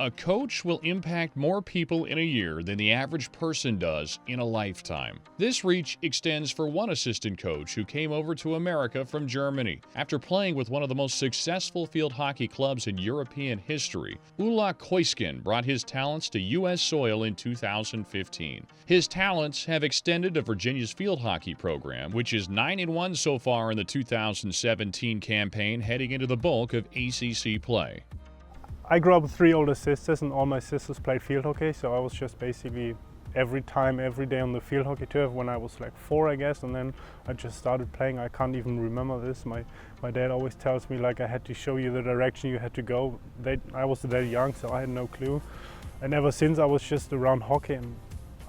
A coach will impact more people in a year than the average person does in a lifetime. This reach extends for one assistant coach who came over to America from Germany. After playing with one of the most successful field hockey clubs in European history, Keusgen brought his talents to U.S. soil in 2015. His talents have extended to Virginia's field hockey program, which is 9-1 so far in the 2017 campaign, heading into the bulk of ACC play. I grew up with 3 older sisters, and all my sisters played field hockey, so I was just basically every day on the field hockey turf when I was like 4, I guess, and then I just started playing. I can't even remember this. My dad always tells me like I had to show you the direction you had to go. I was that young, so I had no clue. And ever since I was just around hockey, and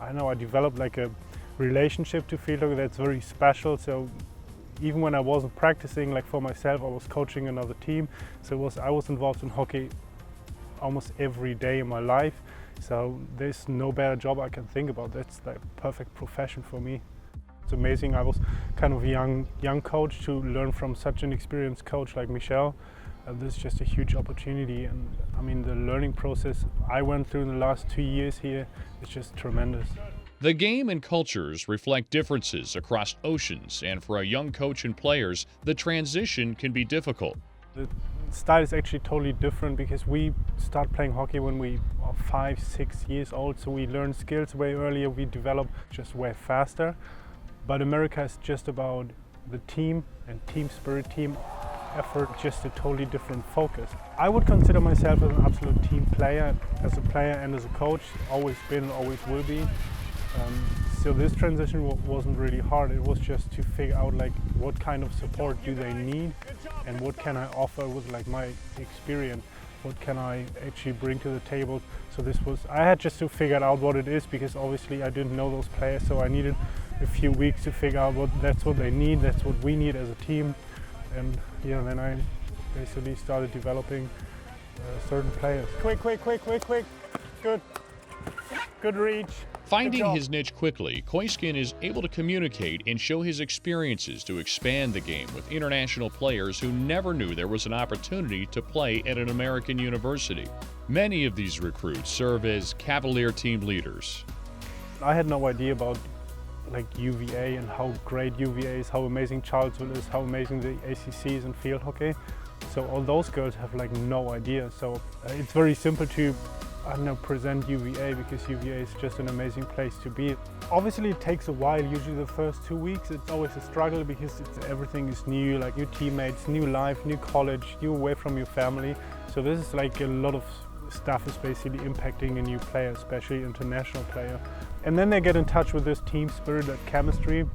I know I developed like a relationship to field hockey that's very special. So even when I wasn't practicing like for myself, I was coaching another team. So I was involved in hockey almost every day in my life, so there's no better job I can think about. That's the perfect profession for me. It's amazing. I was kind of a young coach to learn from such an experienced coach like Michel. This is just a huge opportunity, and I mean the learning process I went through in the last 2 years here is just tremendous. The game and cultures reflect differences across oceans, and for a young coach and players, the transition can be difficult. The style is actually totally different because we start playing hockey when we are 5, 6 years old, so we learn skills way earlier, we develop just way faster. But America is just about the team and team spirit, team effort, just a totally different focus. I would consider myself as an absolute team player, as a player and as a coach, always been, always will be. So this transition wasn't really hard. It was just to figure out like what kind of support do they need and what can I offer with like my experience. What can I actually bring to the table? So I had just to figure out what it is, because obviously I didn't know those players, so I needed a few weeks to figure out that's what they need, that's what we need as a team. And yeah, then I basically started developing certain players. Quick. Good reach. Finding his niche quickly, Keusgen is able to communicate and show his experiences to expand the game with international players who never knew there was an opportunity to play at an American university. Many of these recruits serve as Cavalier team leaders. I had no idea about like UVA and how great UVA is, how amazing Charlottesville is, how amazing the ACC is in field hockey. So all those girls have like no idea. So it's very simple to present UVA, because UVA is just an amazing place to be. Obviously it takes a while, usually the first 2 weeks it's always a struggle because everything is new, like new teammates, new life, new college, you away from your family. So this is like a lot of stuff is basically impacting a new player, especially international player. And then they get in touch with this team spirit, that chemistry,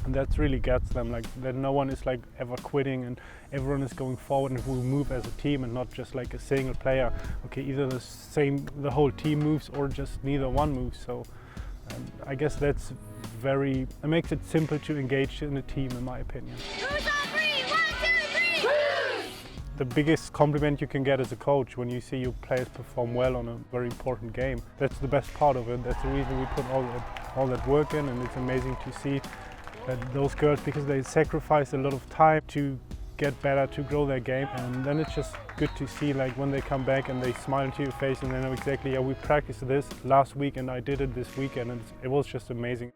and that really gets them, like that no one is like ever quitting and everyone is going forward, and we move as a team and not just like a single player. Okay, either the whole team moves or just neither one moves. So I guess it makes it simple to engage in a team, in my opinion. Who's on 3? 1, 2, 3! Woo! The biggest compliment you can get as a coach when you see your players perform well on a very important game. That's the best part of it. That's the reason we put all that work in, and it's amazing to see that those girls, because they sacrifice a lot of time to get better, to grow their game, and then it's just good to see like when they come back and they smile into your face and they know exactly, yeah, we practiced this last week and I did it this weekend, and it was just amazing.